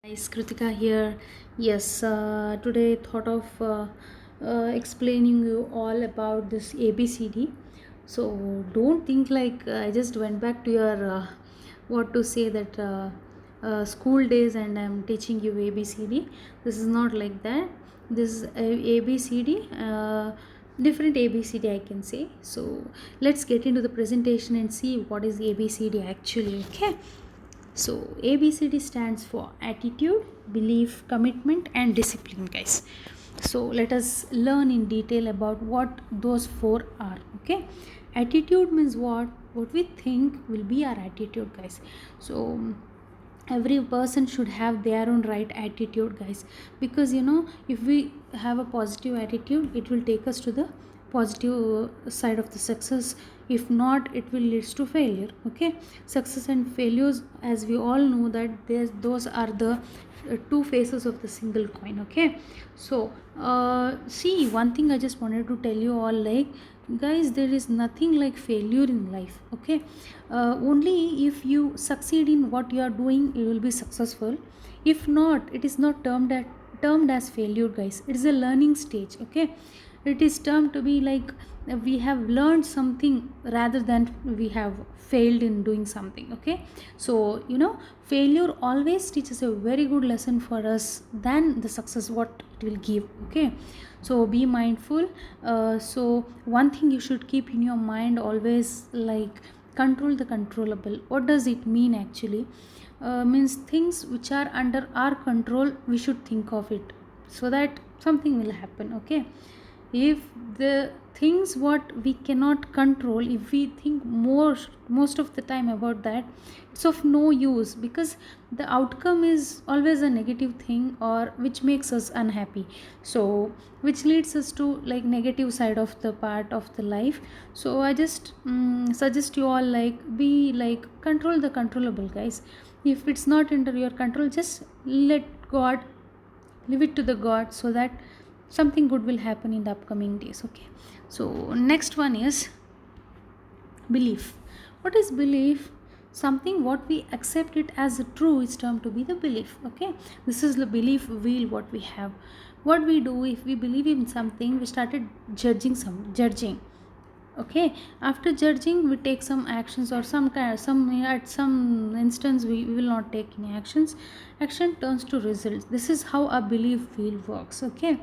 Guys, Kritika here. Yes, today thought of explaining you all about this ABCD. So don't think like I just went back to your what to say that school days and I'm teaching you ABCD. This is not like that. This is ABCD. Different ABCD I can say. So let's get into the presentation and see what is ABCD actually. Okay. So, ABCD stands for attitude, belief, commitment, and discipline, guys. So, let us learn in detail about what those four are. Okay, attitude means what? What we think will be our attitude, guys. So, every person should have their own right attitude, guys, because if we have a positive attitude, it will take us to the positive side of the success. If not, it will leads to failure. Okay, success and failures, as we all know, that those are the two faces of the single coin. Okay, so see, one thing I just wanted to tell you all, like, guys, there is nothing like failure in life. Okay, only if you succeed in what you are doing, you will be successful. If not, it is not termed as failure, guys. It is a learning stage. Okay, it is termed to be like we have learned something rather than we have failed in doing something. Okay, so failure always teaches a very good lesson for us than the success what it will give. Okay, so be mindful. So one thing you should keep in your mind always, like, control the controllable. What does it mean actually? Means things which are under our control, we should think of it so that something will happen. Okay, if the things what we cannot control, if we think most of the time about that, it's of no use, because the outcome is always a negative thing, or which makes us unhappy, so which leads us to like negative side of the part of the life. So I just suggest you all, like, be like control the controllable, guys. If it's not under your control, just let God, leave it to the God, so that something good will happen in the upcoming days. Okay, so next one is belief. What is belief? Something what we accept it as a true is termed to be the belief. Okay, this is the belief wheel what we have. What we do, if we believe in something, we started judging. Okay, after judging, we take some actions, or some kind, some at some instance we will not take any actions. Action turns to results. This is how a belief wheel works. Okay,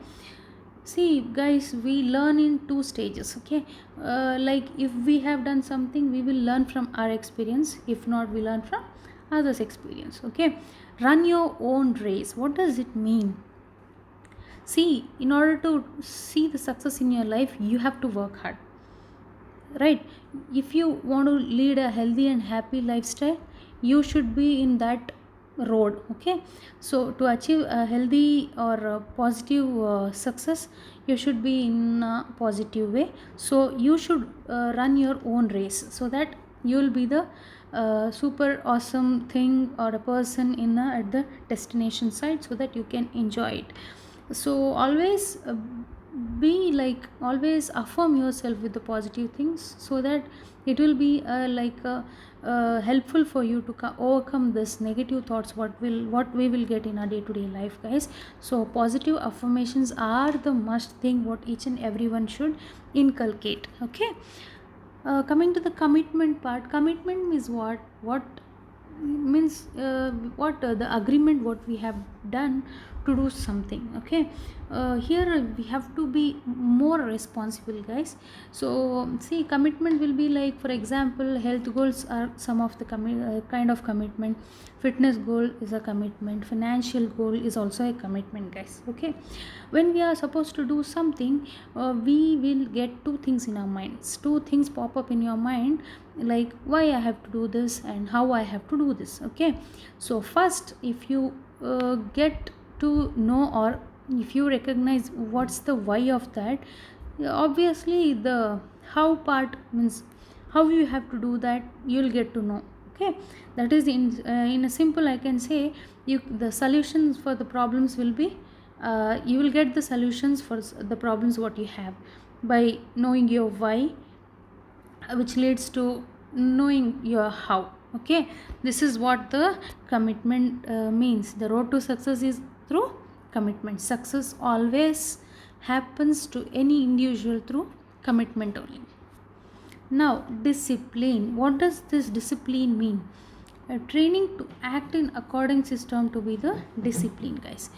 see, guys, we learn in two stages. Okay, like, if we have done something, we will learn from our experience. If not, we learn from others experience. Okay, run your own race. What does it mean? See, in order to see the success in your life, you have to work hard, right? If you want to lead a healthy and happy lifestyle, you should be in that road. Okay, so to achieve a healthy or a positive success, you should be in a positive way. So you should run your own race, so that you will be the super awesome thing or a person at the destination side, so that you can enjoy it. So always be like, always affirm yourself with the positive things, so that it will be helpful for you to overcome this negative thoughts what we will get in our day-to-day life, guys. So positive affirmations are the must thing what each and everyone should inculcate. Okay, coming to the commitment part. Commitment is what means what the agreement what we have done to do something. Okay, here we have to be more responsible, guys. So see, commitment will be like, for example, health goals are some of the kind of commitment. Fitness goal is a commitment. Financial goal is also a commitment, guys. Okay, when we are supposed to do something, we will get two things in our minds. Two things pop up in your mind, like why I have to do this and how I have to do this. Okay, so first, if you get to know, or if you recognize what's the why of that, obviously the how part means how you have to do that, you'll get to know. Okay, that is in a simple, I can say, the solutions for the problems will be, you will get the solutions for the problems what you have by knowing your why, which leads to knowing your how. Okay, this is what the commitment means. The road to success is through commitment. Success always happens to any individual through commitment only. Now, discipline. What does this discipline mean? Training to act in according system to be the discipline, guys.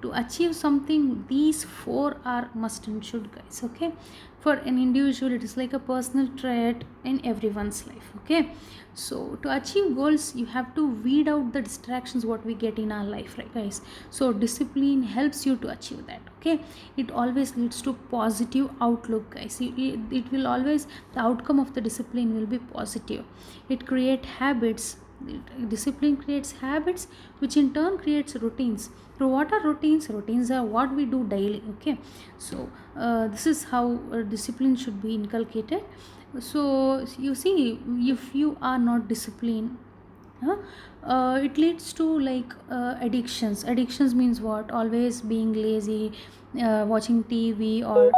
To achieve something, these four are must and should, guys. Okay, for an individual, it is like a personal trait in everyone's life. Okay, so to achieve goals, you have to weed out the distractions what we get in our life, right, guys? So discipline helps you to achieve that. Okay, it always leads to positive outlook, guys. It will always, the outcome of the discipline will be positive. It create habits. Discipline creates habits, which in turn creates routines. So what are routines? Routines are what we do daily. Okay, so this is how discipline should be inculcated. So you see, if you are not disciplined, huh? It leads to like addictions means what? Always being lazy, watching TV, or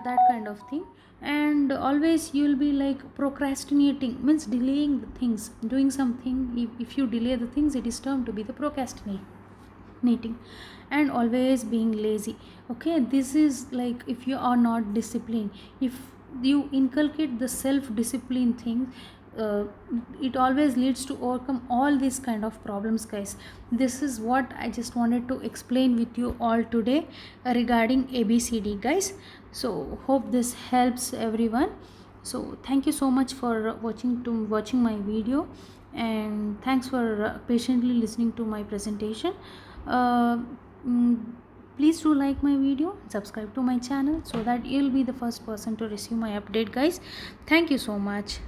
that kind of thing. And always you'll be like procrastinating, means delaying the things, doing something. If you delay the things, it is termed to be the procrastinating. And always being lazy. Okay, this is like if you are not disciplined. If you inculcate the self discipline thing, uh, it always leads to overcome all these kind of problems, guys. This is what I just wanted to explain with you all today regarding ABCD, guys. So hope this helps everyone. So thank you so much for watching my video, and thanks for patiently listening to my presentation. uh, mm, Please do like my video, subscribe to my channel, so that you'll be the first person to receive my update, guys. Thank you so much.